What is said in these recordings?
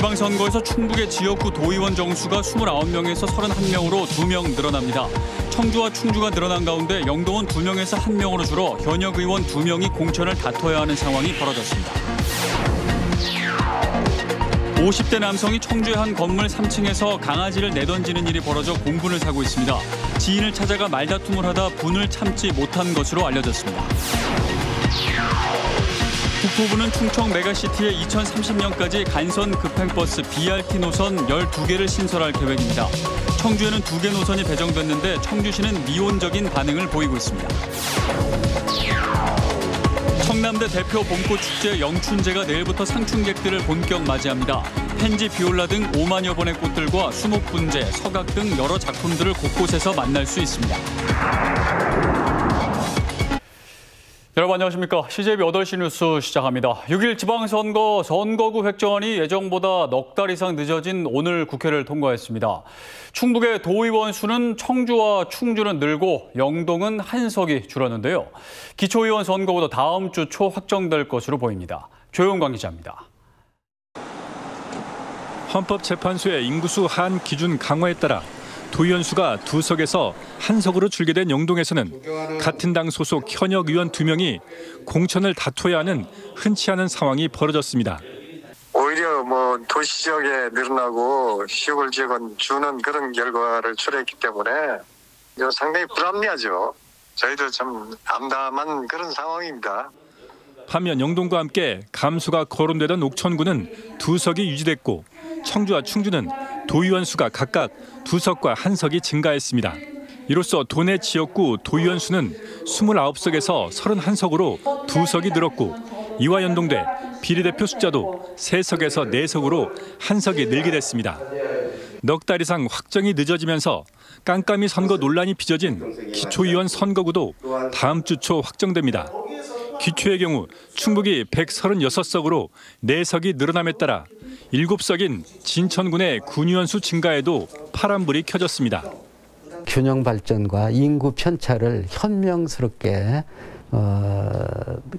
지방선거에서 충북의 지역구 도의원 정수가 29명에서 31명으로 2명 늘어납니다. 청주와 충주가 늘어난 가운데 영동은 2명에서 1명으로 줄어 현역 의원 2명이 공천을 다퉈야 하는 상황이 벌어졌습니다. 50대 남성이 청주의 한 건물 3층에서 강아지를 내던지는 일이 벌어져 공분을 사고 있습니다. 지인을 찾아가 말다툼을 하다 분을 참지 못한 것으로 알려졌습니다. 국토부는 충청 메가시티에 2030년까지 간선 급행버스 BRT 노선 12개를 신설할 계획입니다. 청주에는 2개 노선이 배정됐는데 청주시는 미온적인 반응을 보이고 있습니다. 청남대 대표 봄꽃축제 영춘제가 내일부터 상춘객들을 본격 맞이합니다. 펜지, 비올라 등 5만여 번의 꽃들과 수목분재, 서각 등 여러 작품들을 곳곳에서 만날 수 있습니다. 여러분 안녕하십니까. CJB 8시 뉴스 시작합니다. 6일 지방선거 선거구 획정안이 예정보다 넉 달 이상 늦어진 오늘 국회를 통과했습니다. 충북의 도의원 수는 청주와 충주는 늘고 영동은 한 석이 줄었는데요. 기초의원 선거구도 다음 주 초 확정될 것으로 보입니다. 조용광 기자입니다. 헌법재판소의 인구수 한 기준 강화에 따라 도의원 수가 2석에서 1석으로 줄게 된 영동에서는 같은 당 소속 현역 의원 2명이 공천을 다퉈야 하는 흔치 않은 상황이 벌어졌습니다. 오히려 도시 지역에 늘어나고 시골 지역은 주는 그런 결과를 초래했기 때문에 상당히 불합리하죠. 저희도 참 암담한 그런 상황입니다. 반면 영동과 함께 감수가 거론되던 옥천구는 2석이 유지됐고 청주와 충주는 도의원 수가 각각 2석과 1석이 증가했습니다. 이로써 도내 지역구 도의원 수는 29석에서 31석으로 2석이 늘었고 이와 연동돼 비례대표 숫자도 3석에서 4석으로 1석이 늘게 됐습니다. 넉 달 이상 확정이 늦어지면서 깜깜이 선거 논란이 빚어진 기초의원 선거구도 다음 주 초 확정됩니다. 기초의 경우 충북이 136석으로 4석이 늘어남에 따라 7석인 진천군의 군의원 수 증가에도 파란불이 켜졌습니다. 균형 발전과 인구 편차를 현명스럽게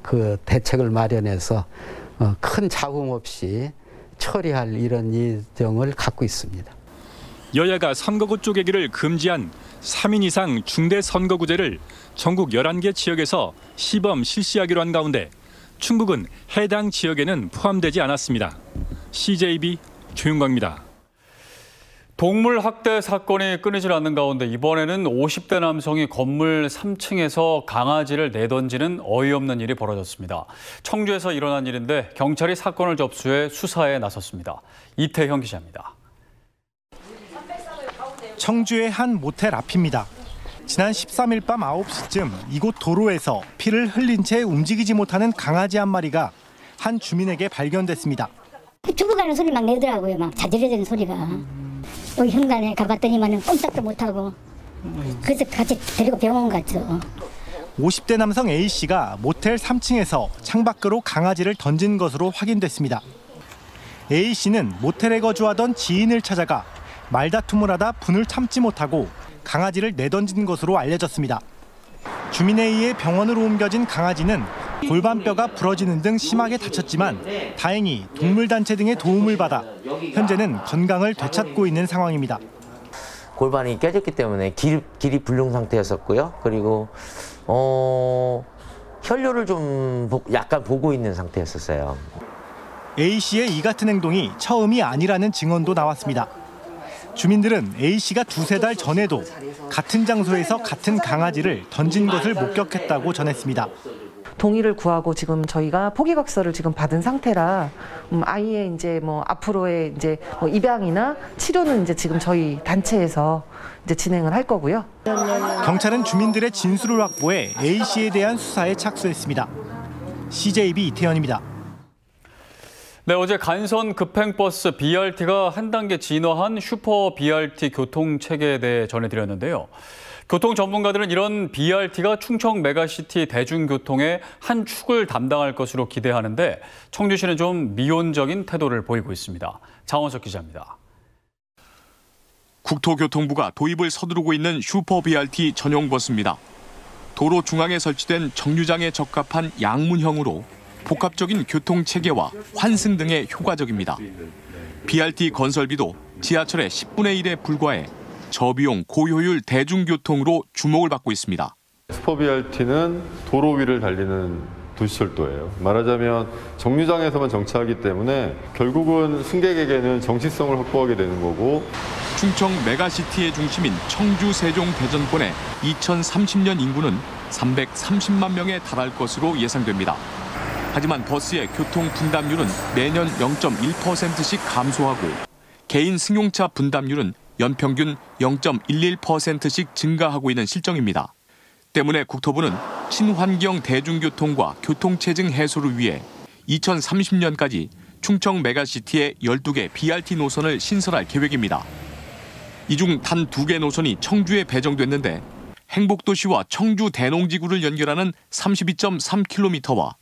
그 대책을 마련해서 큰 잡음 없이 처리할 이런 예정을 갖고 있습니다. 여야가 선거구 쪼개기를 금지한 3인 이상 중대 선거구제를 전국 11개 지역에서 시범 실시하기로 한 가운데 충북은 해당 지역에는 포함되지 않았습니다. CJB 조윤광입니다. 동물 학대 사건이 끊이질 않는 가운데 이번에는 50대 남성이 건물 3층에서 강아지를 내던지는 어이없는 일이 벌어졌습니다. 청주에서 일어난 일인데 경찰이 사건을 접수해 수사에 나섰습니다. 이태형 기자입니다. 청주의 한 모텔 앞입니다. 지난 13일 밤 9시쯤 이곳 도로에서 피를 흘린 채 움직이지 못하는 강아지 한 마리가 한 주민에게 발견됐습니다. 죽어가는 소리 막 내더라고요. 막 자지러지는 소리가. 여기 현관에 가봤더니만 꼼짝도 못하고 그래서 같이 데리고 병원 갔죠. 50대 남성 A씨가 모텔 3층에서 창밖으로 강아지를 던진 것으로 확인됐습니다. A씨는 모텔에 거주하던 지인을 찾아가 말다툼을 하다 분을 참지 못하고 강아지를 내던진 것으로 알려졌습니다. 주민에 의해 병원으로 옮겨진 강아지는 골반뼈가 부러지는 등 심하게 다쳤지만 다행히 동물단체 등의 도움을 받아 현재는 건강을 되찾고 있는 상황입니다. 골반이 깨졌기 때문에 길이 불능 상태였었고요. 그리고 혈뇨를 좀 약간 보고 있는 상태였었어요. A씨의 이 같은 행동이 처음이 아니라는 증언도 나왔습니다. 주민들은 A씨가 2-3달 전에도 같은 장소에서 같은 강아지를 던진 것을 목격했다고 전했습니다. 동의를 구하고 지금 저희가 포기각서를 지금 받은 상태라 아이의 이제 앞으로의 이제 입양이나 치료는 이제 지금 저희 단체에서 이제 진행을 할 거고요. 경찰은 주민들의 진술을 확보해 A씨에 대한 수사에 착수했습니다. CJB 이태현입니다. 네, 어제 간선 급행버스 BRT가 한 단계 진화한 슈퍼 BRT 교통체계에 대해 전해드렸는데요. 교통 전문가들은 이런 BRT가 충청 메가시티 대중교통의 한 축을 담당할 것으로 기대하는데 청주시는 좀 미온적인 태도를 보이고 있습니다. 장원석 기자입니다. 국토교통부가 도입을 서두르고 있는 슈퍼 BRT 전용 버스입니다. 도로 중앙에 설치된 정류장에 적합한 양문형으로 복합적인 교통체계와 환승 등에 효과적입니다. BRT 건설비도 지하철의 10분의 1에 불과해 저비용 고효율 대중교통으로 주목을 받고 있습니다. 슈퍼 BRT는 도로 위를 달리는 도시철도예요. 말하자면 정류장에서만 정차하기 때문에 결국은 승객에게는 정시성을 확보하게 되는 거고. 충청 메가시티의 중심인 청주, 세종, 대전권의 2030년 인구는 330만 명에 달할 것으로 예상됩니다. 하지만 버스의 교통 분담률은 매년 0.1%씩 감소하고 개인 승용차 분담률은 연평균 0.11%씩 증가하고 있는 실정입니다. 때문에 국토부는 친환경 대중교통과 교통체증 해소를 위해 2030년까지 충청 메가시티에 12개 BRT 노선을 신설할 계획입니다. 이 중 단 2개 노선이 청주에 배정됐는데 행복도시와 청주 대농지구를 연결하는 32.3km와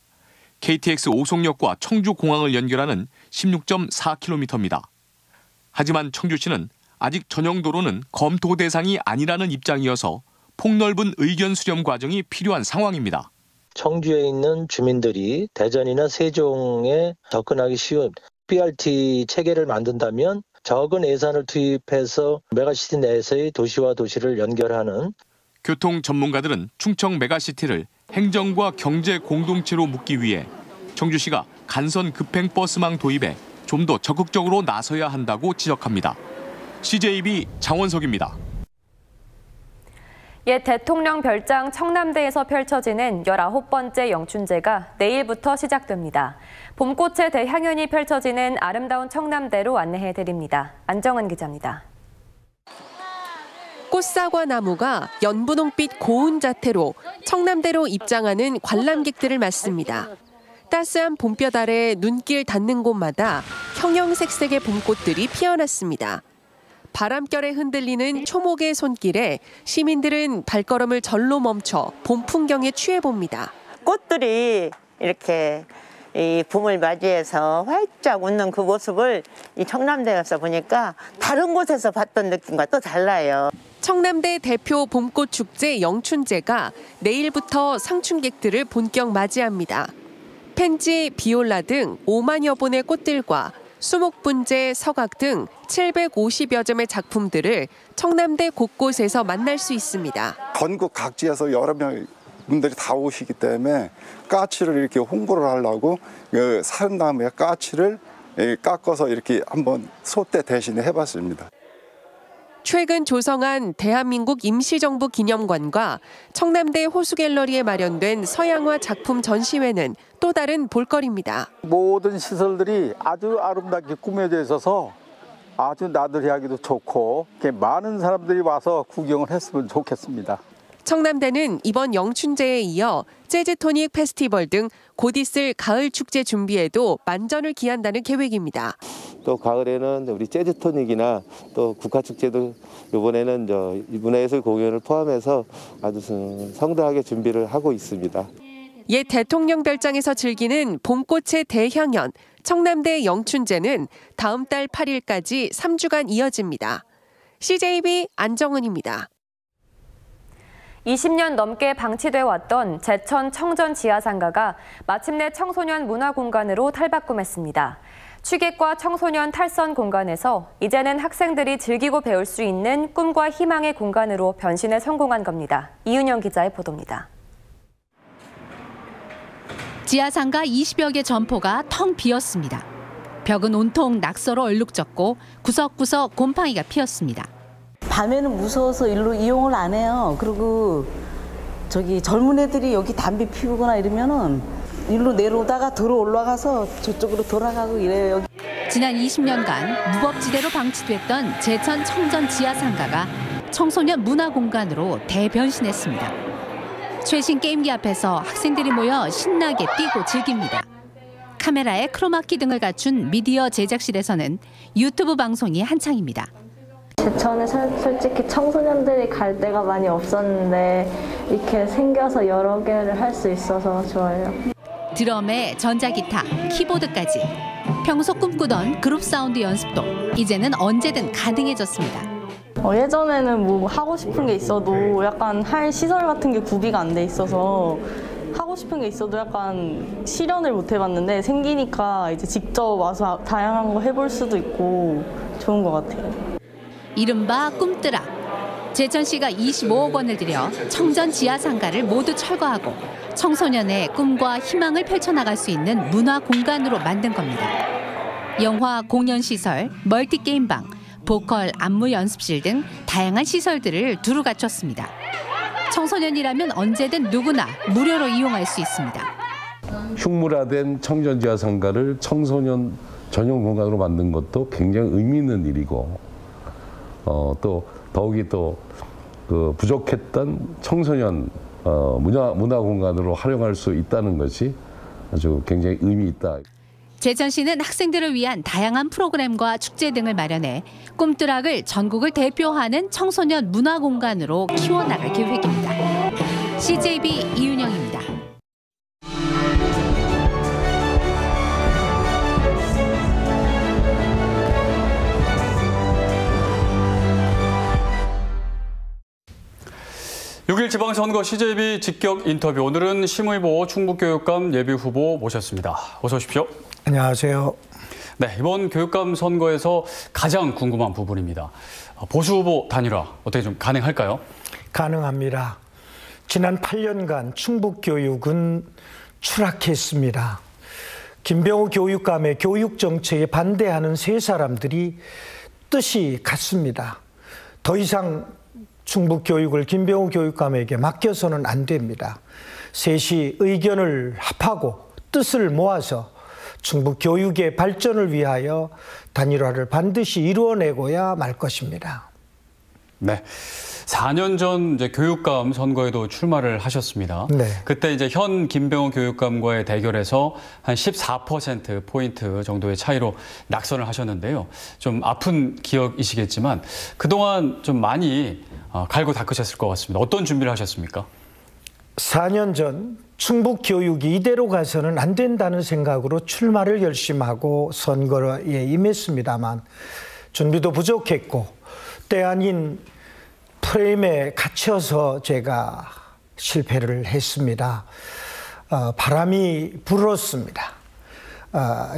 KTX 오송역과 청주공항을 연결하는 16.4km입니다. 하지만 청주시는 아직 전용 도로는 검토 대상이 아니라는 입장이어서 폭넓은 의견 수렴 과정이 필요한 상황입니다. 청주에 있는 주민들이 대전이나 세종에 접근하기 쉬운 BRT 체계를 만든다면 적은 예산을 투입해서 메가시티 내에서의 도시와 도시를 연결하는. 교통 전문가들은 충청 메가시티를 행정과 경제 공동체로 묶기 위해 청주시가 간선 급행버스망 도입에 좀 더 적극적으로 나서야 한다고 지적합니다. CJB 장원석입니다. 옛 대통령 별장 청남대에서 펼쳐지는 19번째 영춘제가 내일부터 시작됩니다. 봄꽃의 대향연이 펼쳐지는 아름다운 청남대로 안내해드립니다. 안정은 기자입니다. 꽃사과 나무가 연분홍빛 고운 자태로 청남대로 입장하는 관람객들을 맞습니다. 따스한 봄볕 아래 눈길 닿는 곳마다 형형색색의 봄꽃들이 피어났습니다. 바람결에 흔들리는 초목의 손길에 시민들은 발걸음을 절로 멈춰 봄 풍경에 취해봅니다. 꽃들이 이렇게 이 봄을 맞이해서 활짝 웃는 그 모습을 이 청남대에서 보니까 다른 곳에서 봤던 느낌과 또 달라요. 청남대 대표 봄꽃 축제 영춘제가 내일부터 상춘객들을 본격 맞이합니다. 펜지, 비올라 등 5만여 본의 꽃들과 수목분재, 서각 등 750여 점의 작품들을 청남대 곳곳에서 만날 수 있습니다. 전국 각지에서 여러 명 분들이 다 오시기 때문에 까치를 이렇게 홍보를 하려고 산 다음에 까치를 깎아서 이렇게 한번 소대 대신에 해봤습니다. 최근 조성한 대한민국 임시정부 기념관과 청남대 호수갤러리에 마련된 서양화 작품 전시회는 또 다른 볼거리입니다. 모든 시설들이 아주 아름답게 꾸며져 있어서 아주 나들이 하기도 좋고 많은 사람들이 와서 구경을 했으면 좋겠습니다. 청남대는 이번 영춘제에 이어 재즈토닉 페스티벌 등 곧 있을 가을 축제 준비에도 만전을 기한다는 계획입니다. 또 가을에는 우리 재즈토닉이나 또 국가축제도 이번에는 문화예술 공연을 포함해서 아주 성대하게 준비를 하고 있습니다. 옛 대통령 별장에서 즐기는 봄꽃의 대향연, 청남대 영춘제는 다음 달 8일까지 3주간 이어집니다. CJB 안정은입니다. 20년 넘게 방치돼 왔던 제천 청전 지하상가가 마침내 청소년 문화공간으로 탈바꿈했습니다. 취객과 청소년 탈선 공간에서 이제는 학생들이 즐기고 배울 수 있는 꿈과 희망의 공간으로 변신에 성공한 겁니다. 이윤영 기자의 보도입니다. 지하상가 20여 개 점포가 텅 비었습니다. 벽은 온통 낙서로 얼룩졌고 구석구석 곰팡이가 피었습니다. 밤에는 무서워서 일로 이용을 안 해요. 그리고 젊은 애들이 여기 담배 피우거나 이러면은 일로 내려오다가 들어 올라가서 저쪽으로 돌아가고 이래요. 지난 20년간 무법지대로 방치됐던 제천 청전 지하상가가 청소년 문화공간으로 대변신했습니다. 최신 게임기 앞에서 학생들이 모여 신나게 뛰고 즐깁니다. 카메라에 크로마키 등을 갖춘 미디어 제작실에서는 유튜브 방송이 한창입니다. 제천에 솔직히 청소년들이 갈 데가 많이 없었는데 이렇게 생겨서 여러 개를 할 수 있어서 좋아요. 드럼에 전자기타, 키보드까지 평소 꿈꾸던 그룹 사운드 연습도 이제는 언제든 가능해졌습니다. 예전에는 뭐 하고 싶은 게 있어도 약간 할 시설 같은 게 구비가 안 돼 있어서 하고 싶은 게 있어도 약간 실현을 못 해봤는데 생기니까 이제 직접 와서 다양한 거 해볼 수도 있고 좋은 것 같아요. 이른바 꿈뜨락. 제천시가 25억 원을 들여 청전 지하상가를 모두 철거하고 청소년의 꿈과 희망을 펼쳐나갈 수 있는 문화 공간으로 만든 겁니다. 영화 공연시설, 멀티게임방, 보컬 안무 연습실 등 다양한 시설들을 두루 갖췄습니다. 청소년이라면 언제든 누구나 무료로 이용할 수 있습니다. 흉물화된 청전지하상가를 청소년 전용 공간으로 만든 것도 굉장히 의미 있는 일이고 또 더욱이 또 그 부족했던 청소년 문화 공간으로 활용할 수 있다는 것이 아주 굉장히 의미 있다. 제천시는 학생들을 위한 다양한 프로그램과 축제 등을 마련해 꿈뜨락을 전국을 대표하는 청소년 문화 공간으로 키워나갈 계획입니다. CJB 이윤영입니다. (6일) 지방선거 CJB 직격 인터뷰. 오늘은 심의보 충북교육감 예비후보 모셨습니다. 어서 오십시오. 안녕하세요. 네, 이번 교육감 선거에서 가장 궁금한 부분입니다. 보수 후보 단일화 어떻게 좀 가능할까요? 가능합니다. 지난 8년간 충북교육은 추락했습니다. 김병우 교육감의 교육 정책에 반대하는 세 사람들이 뜻이 같습니다. 더 이상 충북교육을 김병우 교육감에게 맡겨서는 안 됩니다. 셋이 의견을 합하고 뜻을 모아서 충북교육의 발전을 위하여 단일화를 반드시 이루어내고야 말 것입니다. 네, 4년 전 이제 교육감 선거에도 출마를 하셨습니다. 네. 그때 이제 현 김병우 교육감과의 대결에서 한 14% 정도의 차이로 낙선을 하셨는데요. 좀 아픈 기억이시겠지만 그동안 좀 많이 갈고 닦으셨을 것 같습니다. 어떤 준비를 하셨습니까? 4년 전 충북교육이 이대로 가서는 안 된다는 생각으로 출마를 결심하고 선거에 임했습니다만 준비도 부족했고 때 아닌 프레임에 갇혀서 제가 실패를 했습니다. 바람이 불었습니다.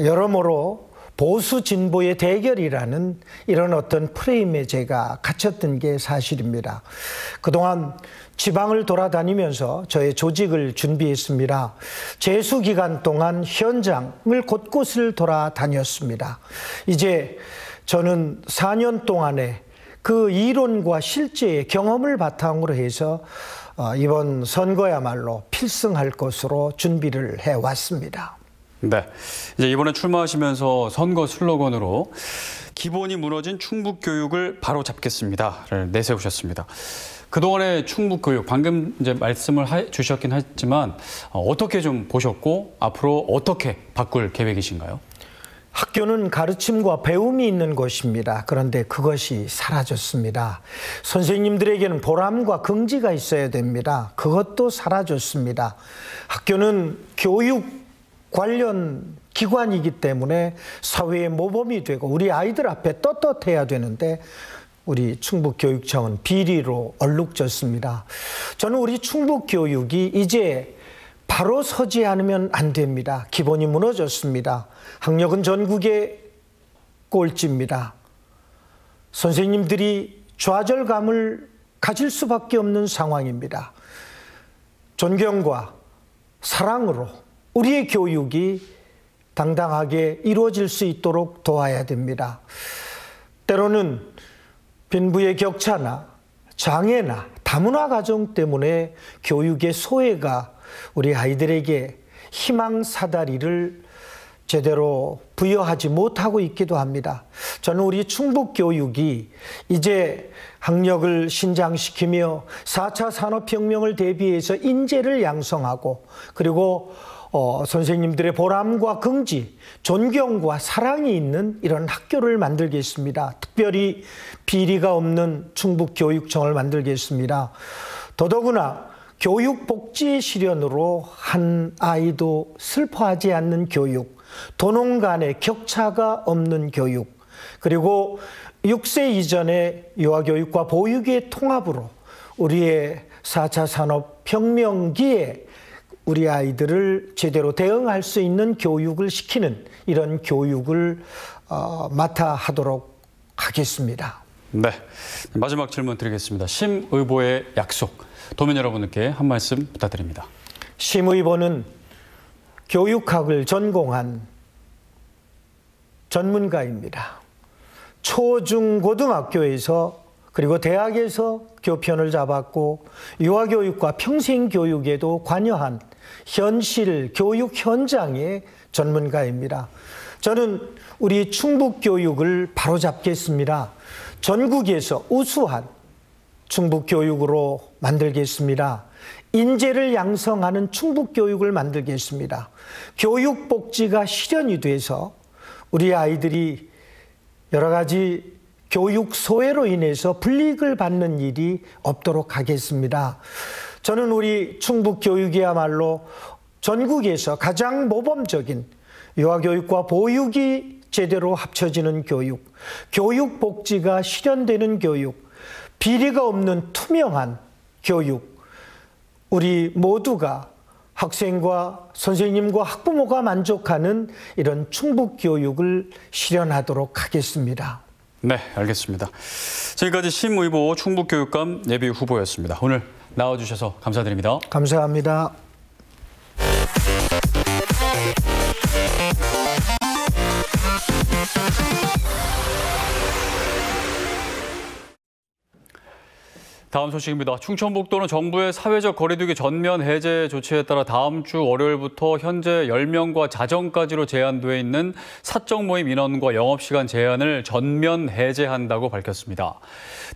여러모로 보수 진보의 대결이라는 이런 어떤 프레임에 제가 갇혔던 게 사실입니다. 그동안 지방을 돌아다니면서 저의 조직을 준비했습니다. 재수 기간 동안 현장을 곳곳을 돌아다녔습니다. 이제 저는 4년 동안의 그 이론과 실제의 경험을 바탕으로 해서 이번 선거야말로 필승할 것으로 준비를 해왔습니다. 네, 이제 이번에 출마하시면서 선거 슬로건으로 기본이 무너진 충북교육을 바로 잡겠습니다를 내세우셨습니다. 그동안의 충북교육, 방금 이제 말씀을 주셨긴 했지만 어떻게 좀 보셨고 앞으로 어떻게 바꿀 계획이신가요? 학교는 가르침과 배움이 있는 곳입니다. 그런데 그것이 사라졌습니다. 선생님들에게는 보람과 긍지가 있어야 됩니다. 그것도 사라졌습니다. 학교는 교육 관련 기관이기 때문에 사회의 모범이 되고 우리 아이들 앞에 떳떳해야 되는데 우리 충북교육청은 비리로 얼룩졌습니다. 저는 우리 충북교육이 이제 바로 서지 않으면 안 됩니다. 기본이 무너졌습니다. 학력은 전국의 꼴찌입니다. 선생님들이 좌절감을 가질 수밖에 없는 상황입니다. 존경과 사랑으로 우리의 교육이 당당하게 이루어질 수 있도록 도와야 됩니다. 때로는 빈부의 격차나 장애나 다문화 가정 때문에 교육의 소외가 우리 아이들에게 희망 사다리를 제대로 부여하지 못하고 있기도 합니다. 저는 우리 충북교육이 이제 학력을 신장시키며 4차 산업혁명을 대비해서 인재를 양성하고 그리고 선생님들의 보람과 긍지, 존경과 사랑이 있는 이런 학교를 만들겠습니다. 특별히 비리가 없는 충북교육청을 만들겠습니다. 더더구나 교육복지의 실현으로 한 아이도 슬퍼하지 않는 교육, 도농 간의 격차가 없는 교육, 그리고 6세 이전의 유아교육과 보육의 통합으로 우리의 4차 산업혁명기에 우리 아이들을 제대로 대응할 수 있는 교육을 시키는 이런 교육을 맡아 하도록 하겠습니다. 네, 마지막 질문 드리겠습니다. 심 의보의 약속, 도민 여러분께 한 말씀 부탁드립니다. 심 의보는 교육학을 전공한 전문가입니다. 초, 중, 고등학교에서 그리고 대학에서 교편을 잡았고 유아교육과 평생교육에도 관여한 현실 교육 현장의 전문가입니다. 저는 우리 충북교육을 바로잡겠습니다. 전국에서 우수한 충북교육으로 만들겠습니다. 인재를 양성하는 충북교육을 만들겠습니다. 교육복지가 실현이 돼서 우리 아이들이 여러 가지 교육 소외로 인해서 불이익을 받는 일이 없도록 하겠습니다. 저는 우리 충북교육이야말로 전국에서 가장 모범적인 유아교육과 보육이 제대로 합쳐지는 교육, 교육복지가 실현되는 교육, 비리가 없는 투명한 교육, 우리 모두가 학생과 선생님과 학부모가 만족하는 이런 충북교육을 실현하도록 하겠습니다. 네, 알겠습니다. 지금까지 심 의보 충북교육감 예비후보였습니다. 오늘 나와주셔서 감사드립니다. 감사합니다. 다음 소식입니다. 충청북도는 정부의 사회적 거리두기 전면 해제 조치에 따라 다음 주 월요일부터 현재 10명과 자정까지로 제한돼 있는 사적 모임 인원과 영업시간 제한을 전면 해제한다고 밝혔습니다.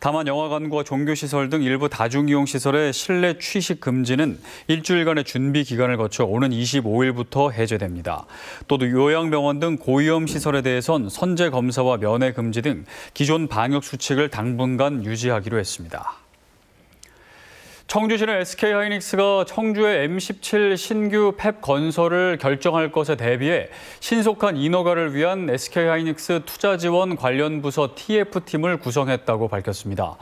다만 영화관과 종교시설 등 일부 다중이용시설의 실내 취식 금지는 일주일간의 준비 기간을 거쳐 오는 25일부터 해제됩니다. 또 요양병원 등 고위험 시설에 대해선 선제 검사와 면회 금지 등 기존 방역 수칙을 당분간 유지하기로 했습니다. 청주시는 SK하이닉스가 청주의 M17 신규 팹 건설을 결정할 것에 대비해 신속한 인허가를 위한 SK하이닉스 투자 지원 관련 부서 TF팀을 구성했다고 밝혔습니다.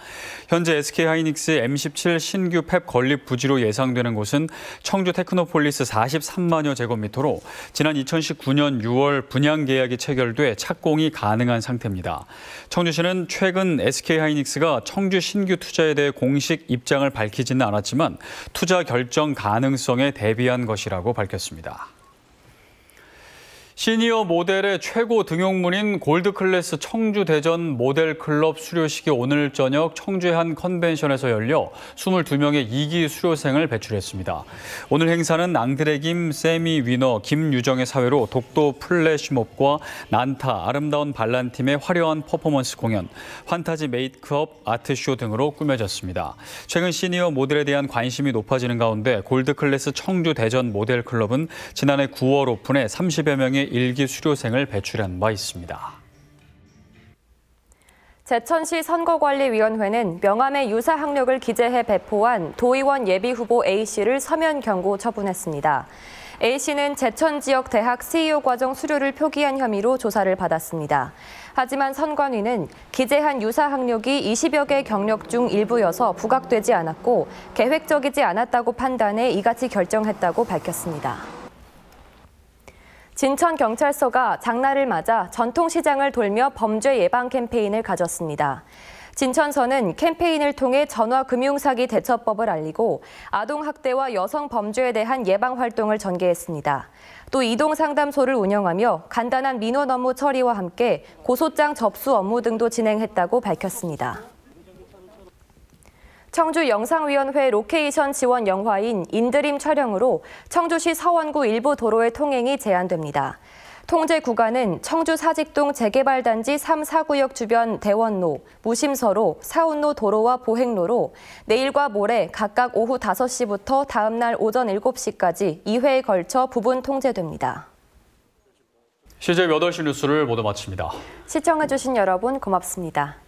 현재 SK하이닉스의 M17 신규 팹 건립 부지로 예상되는 곳은 청주 테크노폴리스 43만여 제곱미터로 지난 2019년 6월 분양 계약이 체결돼 착공이 가능한 상태입니다. 청주시는 최근 SK하이닉스가 청주 신규 투자에 대해 공식 입장을 밝히지 않았지만 투자 결정 가능성에 대비한 것이라고 밝혔습니다. 시니어 모델의 최고 등용문인 골드클래스 청주 대전 모델클럽 수료식이 오늘 저녁 청주의 한 컨벤션에서 열려 22명의 2기 수료생을 배출했습니다. 오늘 행사는 앙드레김 세미 위너 김유정의 사회로 독도 플래시몹과 난타 아름다운 반란팀의 화려한 퍼포먼스 공연, 판타지 메이크업 아트쇼 등으로 꾸며졌습니다. 최근 시니어 모델에 대한 관심이 높아지는 가운데 골드클래스 청주 대전 모델클럽은 지난해 9월 오픈해 30여 명의 일기 수료생을 배출한 바 있습니다. 제천시 선거관리위원회는 명함에 유사 학력을 기재해 배포한 도의원 예비후보 A씨를 서면 경고 처분했습니다. A씨는 제천 지역 대학 CEO 과정 수료를 표기한 혐의로 조사를 받았습니다. 하지만 선관위는 기재한 유사 학력이 20여 개 경력 중 일부여서 부각되지 않았고 계획적이지 않았다고 판단해 이같이 결정했다고 밝혔습니다. 진천경찰서가 장날을 맞아 전통시장을 돌며 범죄 예방 캠페인을 가졌습니다. 진천서는 캠페인을 통해 전화금융사기 대처법을 알리고 아동학대와 여성범죄에 대한 예방 활동을 전개했습니다. 또 이동상담소를 운영하며 간단한 민원 업무 처리와 함께 고소장 접수 업무 등도 진행했다고 밝혔습니다. 청주영상위원회 로케이션 지원 영화인 인드림 촬영으로 청주시 서원구 일부 도로의 통행이 제한됩니다. 통제 구간은 청주 사직동 재개발단지 3, 4구역 주변 대원로, 무심서로, 사운로 도로와 보행로로 내일과 모레 각각 오후 5시부터 다음 날 오전 7시까지 2회에 걸쳐 부분 통제됩니다. CJ 8시 뉴스를 모두 마칩니다. 시청해주신 여러분 고맙습니다.